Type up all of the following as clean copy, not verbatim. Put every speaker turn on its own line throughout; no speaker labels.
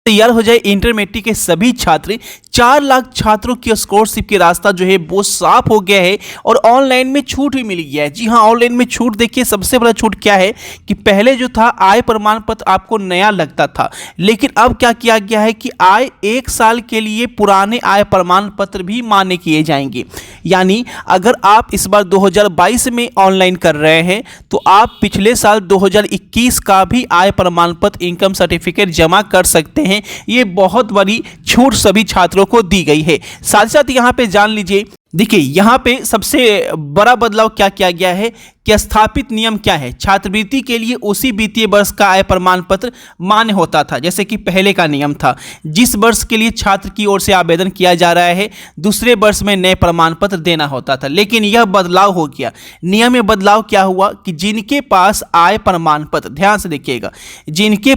तैयार हो जाए इंटरमीडिएट के सभी छात्र। 4 लाख छात्रों की स्कॉलरशिप के रास्ता जो है वो साफ हो गया है और ऑनलाइन में छूट भी मिल गया है। जी हाँ, ऑनलाइन में छूट देखिए, सबसे बड़ा छूट क्या है कि पहले जो था आय प्रमाण पत्र आपको नया लगता था, लेकिन अब क्या किया गया है कि आय 1 साल के लिए पुराने आय प्रमाण पत्र भी मान्य किए जाएंगे। यानी अगर आप इस बार 2022 में ऑनलाइन कर रहे हैं तो आप पिछले साल 2021 का भी आय प्रमाण पत्र, इनकम सर्टिफिकेट जमा कर सकते हैं। ये बहुत बड़ी छूट सभी छात्रों को दी गई है। साथ ही साथ यहाँ पे जान लीजिए, देखिए यहाँ पे सबसे बड़ा बदलाव क्या किया गया है कि स्थापित नियम क्या है। छात्रवृत्ति के लिए उसी वित्तीय वर्ष का आय प्रमाण पत्र मान्य होता था, जैसे कि पहले का नियम था। जिस वर्ष के लिए छात्र की ओर से आवेदन किया जा रहा है दूसरे वर्ष में नए प्रमाण पत्र देना होता था, लेकिन यह बदलाव हो गया। नियम में बदलाव क्या हुआ कि जिनके पास आय प्रमाण पत्र, ध्यान से देखिएगा, जिनके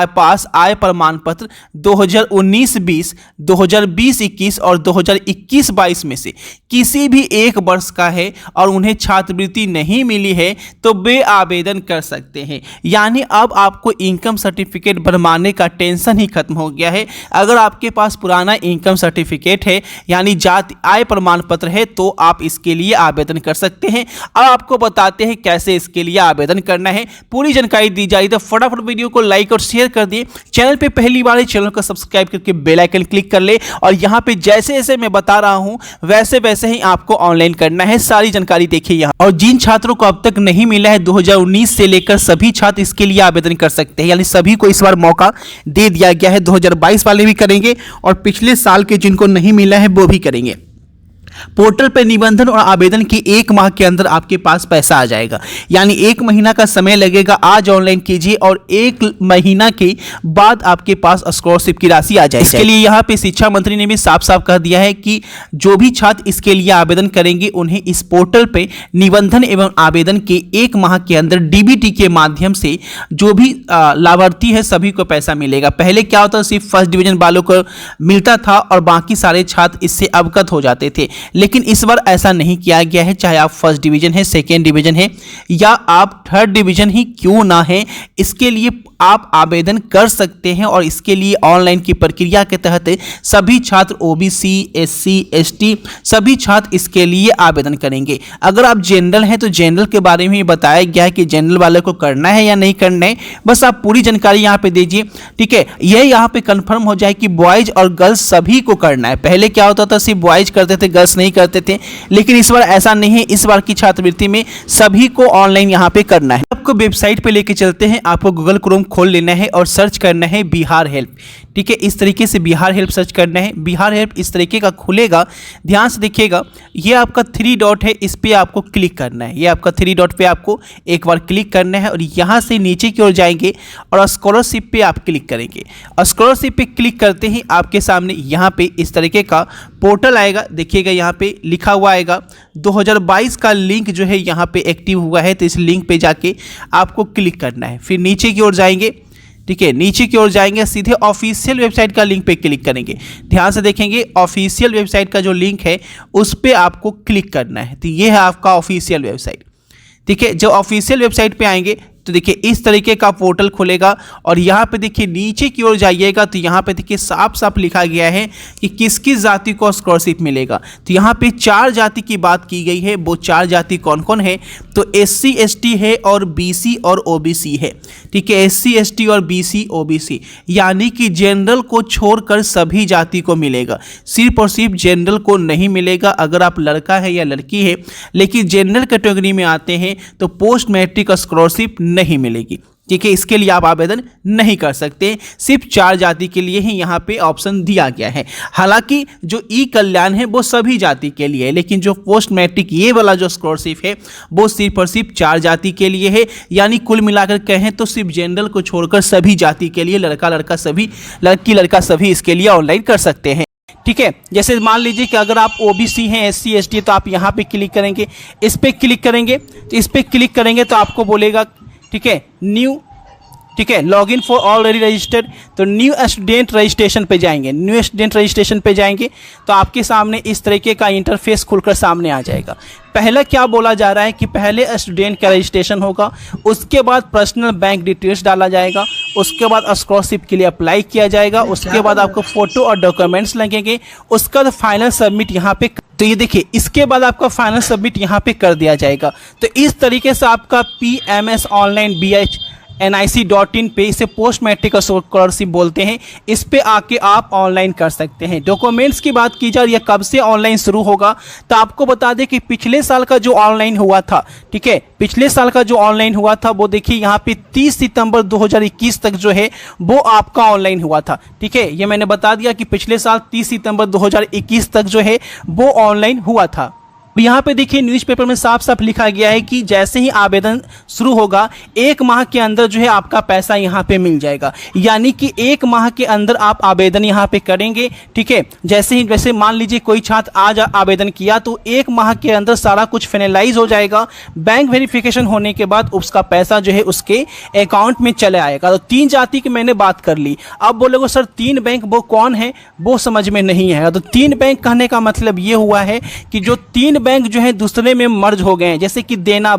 पास आय प्रमाण पत्र 2019-20, 2020-21 और 2021-22 में से किसी भी एक वर्ष का है और उन्हें छात्रवृत्ति नहीं मिली है तो वे आवेदन कर सकते हैं। यानी अब आपको इनकम सर्टिफिकेट बनवाने का टेंशन ही खत्म हो गया है। अगर आपके पास पुराना इनकम सर्टिफिकेट है यानी जाति आय प्रमाण पत्र है तो आप इसके लिए आवेदन कर सकते हैं। अब आपको बताते हैं कैसे इसके लिए आवेदन करना है, पूरी जानकारी दी जा रही है। तो फटाफट वीडियो को लाइक और शेयर कर दिए। चैनल पे पहली बार है, चैनल को सब्सक्राइब करके बेल आइकन क्लिक कर ले और यहाँ पे जैसे जैसे मैं बता रहा हूँ वैसे वैसे ही आपको ऑनलाइन करना है। सारी जानकारी देखिए यहाँ। और जिन छात्रों को अब तक नहीं मिला है 2019 से लेकर सभी छात्र इसके लिए आवेदन कर सकते हैं, यानी सभी को इस बार मौका दे दिया गया है। 2022 वाले भी करेंगे और पिछले साल के जिनको नहीं मिला है वो भी करेंगे। पोर्टल पर निबंधन और आवेदन के 1 माह के अंदर आपके पास पैसा आ जाएगा, यानी 1 महीना का समय लगेगा। आज ऑनलाइन कीजिए और 1 महीना के बाद आपके पास स्कॉलरशिप की राशि आ जाएगी। इसके लिए यहाँ पे शिक्षा मंत्री ने भी साफ साफ कह दिया है कि जो भी छात्र इसके लिए आवेदन करेंगे उन्हें इस पोर्टल पे निबंधन एवं आवेदन के 1 माह के अंदर डीबीटी के माध्यम से जो भी लाभार्थी है सभी को पैसा मिलेगा। पहले क्या होता, सिर्फ फर्स्ट डिवीजन वालों को मिलता था और बाकी सारे छात्र इससे अवगत हो जाते थे, लेकिन इस बार ऐसा नहीं किया गया है। चाहे आप फर्स्ट डिवीजन है, सेकेंड डिवीजन है या आप थर्ड डिवीजन ही क्यों ना है, इसके लिए आप आवेदन कर सकते हैं। और इसके लिए ऑनलाइन की प्रक्रिया के तहत सभी छात्र ओबीसी, एससी, एसटी सभी छात्र इसके लिए आवेदन करेंगे। अगर आप जनरल हैं तो जनरल के बारे में बताया गया है कि जनरल वाले को करना है या नहीं करना है, बस आप पूरी जानकारी यहाँ पे दीजिए। ठीक है, यह यहाँ पे कंफर्म हो जाए कि बॉयज और गर्ल्स सभी को करना है। पहले क्या होता था, सिर्फ बॉयज करते थे, गर्ल्स नहीं करते थे, लेकिन इस बार ऐसा नहीं है। इस बार की छात्रवृत्ति में सभी को ऑनलाइन यहाँ पे करना है। आपको वेबसाइट पे लेके चलते हैं। आपको गूगल क्रोम खोल लेना है और सर्च करना है बिहार हेल्प। ठीक है, इस तरीके से बिहार हेल्प सर्च करना है। बिहार हेल्प इस तरीके का खुलेगा, ध्यान से देखिएगा। ये आपका 3 डॉट है, इस पे आपको क्लिक करना है। ये आपका 3 डॉट पे आपको एक बार क्लिक करना है और यहाँ से नीचे की ओर जाएंगे और स्कॉलरशिप पे आप क्लिक करेंगे। और स्कॉलरशिप पे क्लिक करते ही आपके सामने यहाँ पे इस तरीके का पोर्टल आएगा। देखिएगा यहाँ पे लिखा हुआ आएगा 2022 का लिंक जो है यहाँ पे एक्टिव हुआ है, तो इस लिंक पे जाके आपको क्लिक करना है। फिर नीचे की ओर जाएंगे। ठीक है, नीचे की ओर जाएंगे, सीधे ऑफिशियल वेबसाइट का लिंक पे क्लिक करेंगे। ध्यान से देखेंगे, ऑफिशियल वेबसाइट का जो लिंक है उस पे आपको क्लिक करना है। तो ये है आपका ऑफिशियल वेबसाइट। ठीक है, जब ऑफिशियल वेबसाइट पे आएंगे तो देखिए इस तरीके का पोर्टल खुलेगा और यहाँ पे देखिए नीचे की ओर जाइएगा तो यहाँ पे देखिए साफ साफ लिखा गया है कि किस किस जाति को स्कॉलरशिप मिलेगा। तो यहाँ पे 4 जाति की बात की गई है। वो 4 जाति कौन कौन है, तो एससी, एसटी है और बीसी और ओबीसी है। ठीक है, एससी, एसटी और बीसी, ओबीसी, यानी कि जनरल को छोड़कर सभी जाति को मिलेगा। सिर्फ और सिर्फ जनरल को नहीं मिलेगा अगर आप लड़का है या लड़की है, लेकिन जनरल कैटेगरी में आते हैं तो पोस्ट मैट्रिक स्कॉलरशिप नहीं मिलेगी। ठीक है, इसके लिए आप आवेदन नहीं कर सकते। सिर्फ 4 जाति के लिए ही यहाँ पे ऑप्शन दिया गया है। हालांकि जो ई कल्याण है वो सभी जाति के लिए है, लेकिन जो पोस्ट मैट्रिक ये वाला जो स्कॉलरशिप है वो सिर्फ और सिर्फ 4 जाति के लिए है। यानी कुल मिलाकर कहें तो सिर्फ जनरल को छोड़कर सभी जाति के लिए, लड़का लड़का सभी, लड़की लड़का सभी इसके लिए ऑनलाइन कर सकते हैं। ठीक है, जैसे मान लीजिए कि अगर आप ओबीसी हैं, एससी, एसटी, तो आप यहाँ पे क्लिक करेंगे। इस पे क्लिक करेंगे तो इस पे क्लिक करेंगे तो आपको बोलेगा, ठीक है, न्यू, ठीक है, लॉगिन फॉर ऑलरेडी रजिस्टर्ड, तो न्यू स्टूडेंट रजिस्ट्रेशन पे जाएंगे। न्यू स्टूडेंट रजिस्ट्रेशन पे जाएंगे तो आपके सामने इस तरीके का इंटरफेस खुलकर सामने आ जाएगा। पहला क्या बोला जा रहा है कि पहले स्टूडेंट का रजिस्ट्रेशन होगा, उसके बाद पर्सनल बैंक डिटेल्स डाला जाएगा, उसके बाद स्कॉलरशिप के लिए अप्लाई किया जाएगा, उसके बाद आपको फोटो और डॉक्यूमेंट्स लगेंगे, उसका बाद फाइनल सबमिट यहाँ पे। तो ये देखिए, इसके बाद आपका फाइनल सबमिट यहाँ पे कर दिया जाएगा। तो इस तरीके से आपका PMS ऑनलाइन BHNIC.in पे, इसे पोस्ट मैट्रिक स्कॉलरशिप बोलते हैं, इस पे आके आप ऑनलाइन कर सकते हैं। डॉक्यूमेंट्स की बात की जाए, यह कब से ऑनलाइन शुरू होगा, तो आपको बता दें कि पिछले साल का जो ऑनलाइन हुआ था, ठीक है, पिछले साल का जो ऑनलाइन हुआ था वो देखिए यहाँ पे 30 सितंबर 2021 तक जो है वो आपका ऑनलाइन हुआ था। ठीक है, ये मैंने बता दिया कि पिछले साल 30 सितंबर 2021 तक जो है वो ऑनलाइन हुआ था। यहाँ पे देखिए न्यूज़पेपर में साफ साफ लिखा गया है कि जैसे ही आवेदन शुरू होगा 1 माह के अंदर जो है आपका पैसा यहाँ पे मिल जाएगा। यानी कि 1 माह के अंदर आप आवेदन यहाँ पे करेंगे, ठीक है, जैसे मान लीजिए कोई छात्र आज आवेदन किया तो 1 माह के अंदर सारा कुछ फाइनलाइज हो जाएगा। बैंक वेरिफिकेशन होने के बाद उसका पैसा जो है उसके अकाउंट में चले आएगा। तो 3 जाति की मैंने बात कर ली। अब बोलोगे सर 3 बैंक वो कौन है, वो समझ में नहीं है। तो 3 बैंक कहने का मतलब ये हुआ है कि जो 3 बैंक जो है दूसरे में मर्ज हो गए हैं। जैसे कि देना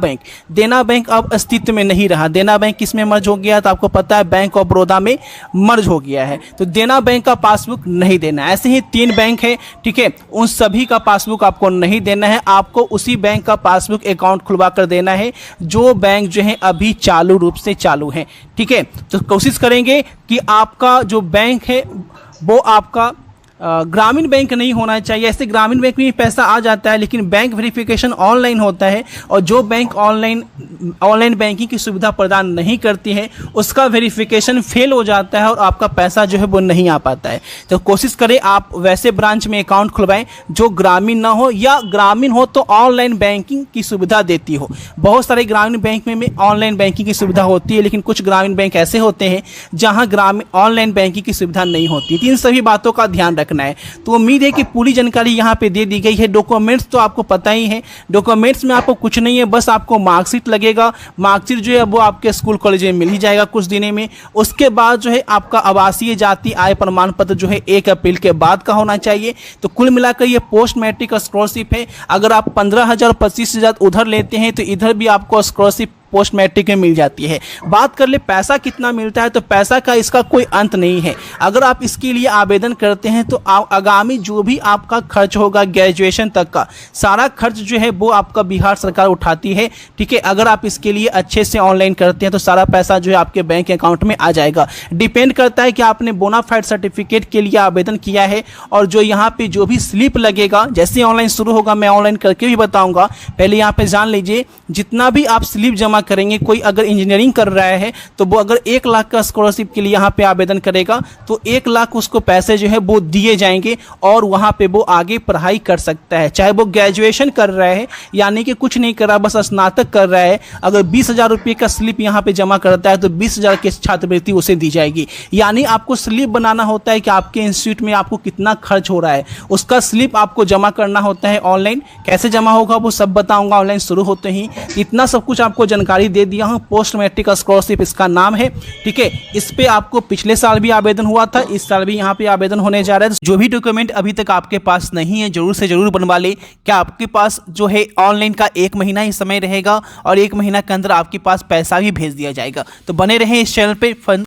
बैंक अब अस्तित्व में नहीं रहा। देना बैंक किस में मर्ज हो गया, तो आपको पता है बैंक ऑफ बड़ौदा में मर्ज हो गया है। तो देना बैंक का पासबुक नहीं देना। ऐसे ही 3 बैंक है, ठीक है, उन सभी का पासबुक आपको नहीं देना है। आपको उसी बैंक का पासबुक अकाउंट खुलवा कर देना है जो बैंक जो है अभी चालू रूप से चालू है। ठीक है, तो कोशिश करेंगे कि आपका जो बैंक है वो आपका ग्रामीण बैंक नहीं होना चाहिए। ऐसे ग्रामीण बैंक में पैसा आ जाता है लेकिन बैंक वेरिफिकेशन ऑनलाइन होता है, और जो बैंक ऑनलाइन बैंकिंग की सुविधा प्रदान नहीं करती है उसका वेरिफिकेशन फेल हो जाता है और आपका पैसा जो है वो नहीं आ पाता है। तो कोशिश करें आप वैसे ब्रांच में अकाउंट खुलवाएं जो ग्रामीण ना हो, या ग्रामीण हो तो ऑनलाइन बैंकिंग की सुविधा देती हो। बहुत सारे ग्रामीण बैंक में ऑनलाइन बैंकिंग की सुविधा होती है, लेकिन कुछ ग्रामीण बैंक ऐसे होते हैं जहाँ ग्रामीण ऑनलाइन बैंकिंग की सुविधा नहीं होती। इन सभी बातों का ध्यान रखना है। तो उम्मीद है कि पूरी जानकारी यहाँ पे दे दी गई है। डॉक्यूमेंट्स तो आपको पता ही है, डॉक्यूमेंट्स में आपको कुछ नहीं है, बस आपको मार्कशीट लगेगा। मार्कशीट जो है वो आपके स्कूल कॉलेज में मिल ही जाएगा कुछ दिनों में। उसके बाद जो है आपका आवासीय जाति आय प्रमाण पत्र जो है 1 अप्रैल के बाद का होना चाहिए। तो कुल मिलाकर ये पोस्ट मैट्रिक स्कॉलरशिप है। अगर आप 15,000 25,000 उधर लेते हैं तो इधर भी आपको स्कॉलरशिप पोस्ट मैट्रिक में मिल जाती है। बात कर ले पैसा कितना मिलता है, तो पैसा का इसका कोई अंत नहीं है। अगर आप इसके लिए आवेदन करते हैं तो आगामी जो भी आपका खर्च होगा ग्रेजुएशन तक का सारा खर्च जो है वो आपका बिहार सरकार उठाती है। ठीक है, अगर आप इसके लिए अच्छे से ऑनलाइन करते हैं तो सारा पैसा जो है आपके बैंक अकाउंट में आ जाएगा। डिपेंड करता है कि आपने बोनाफाइड सर्टिफिकेट के लिए आवेदन किया है, और जो यहाँ पे जो भी स्लिप लगेगा, जैसे ऑनलाइन शुरू होगा मैं ऑनलाइन करके भी बताऊंगा, पहले यहाँ पे जान लीजिए जितना भी आप स्लिप जमा करेंगे। कोई अगर इंजीनियरिंग कर रहा है तो वो अगर 1 लाख का स्कॉलरशिप के लिए यहाँ पे आवेदन करेगा तो 1 लाख उसको पैसे जो है वो दिए जाएंगे और वहाँ पे वो आगे पढ़ाई कर सकता है। चाहे वो ग्रेजुएशन कर रहा है, यानी कि कुछ नहीं कर रहा, बस स्नातक कर रहा है, अगर 20,000 रुपये का स्लिप यहाँ पे जमा करता है तो 20,000 की छात्रवृत्ति उसे दी जाएगी। यानी आपको स्लिप बनाना होता है कि आपके इंस्टीट्यूट में आपको कितना खर्च हो रहा है, उसका स्लिप आपको जमा करना होता है ऑनलाइन। कैसे जमा होगा वो सब बताऊंगा ऑनलाइन शुरू होते ही। इतना सब कुछ आपको जानकारी दे दिया हूं। पोस्ट मैट्रिक स्कॉलरशिप इसका नाम है। ठीक है, इस पे आपको पिछले साल भी आवेदन हुआ था, इस साल भी यहाँ पे आवेदन होने जा रहा है। जो भी डॉक्यूमेंट अभी तक आपके पास नहीं है जरूर से जरूर बनवा ले। क्या आपके पास जो है ऑनलाइन का 1 महीना ही समय रहेगा और 1 महीना के अंदर आपके पास पैसा भी भेज दिया जाएगा। तो बने रहें इस चैनल पे।